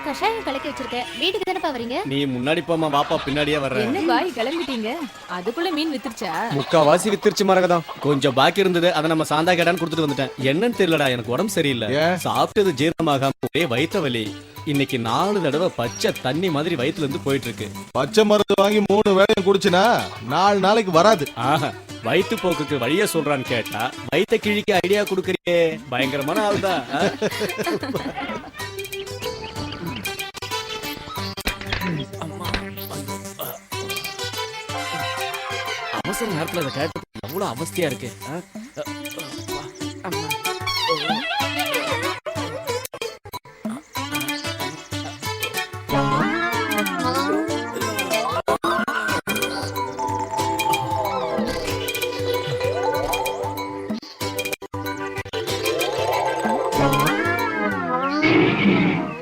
கஷாயம் கலக்கி வச்சிருக்கேன். வீட்டுக்கு தானப்பா வரீங்க? நீ முன்னாடி போமா, வாப்பா பின்னாடியே வர்ற. என்ன பாய் கிளம்பிட்டீங்க? அதுக்குள்ள மீன் வித்துருச்சா? முக்காவாசி வித்துருச்சு மரகதம். கொஞ்சம் பாக்கி இருந்தது, அதை நம்ம சாந்தா கேடான்னு கொடுத்துட்டு வந்துட்டேன். என்னன்னு தெரியலடா, எனக்கு உடம்பு சரியில்லை. சாப்பிட்டது ஜீரணமாகாம ஒரே வயித்த வலி. இன்னைக்கு 4 தடவை பச்சை தண்ணி மாதிரி வயித்துல இருந்து போயிட்டு இருக்கு. பச்சை மருந்து வாங்கி 3 வேளையும் குடிச்சுனா 4 நாளைக்கு வராது. ஆஹா, வயிற்று போக்குக்கு வழிய சொல்றான்னு கேட்டா வயித்த கிழிக்க ஐடியா குடுக்கறியே, பயங்கரமான ஆள்தான். அவசர நேரத்துல அதை கேட்டு எவ்வளவு அவஸ்தையா இருக்கு.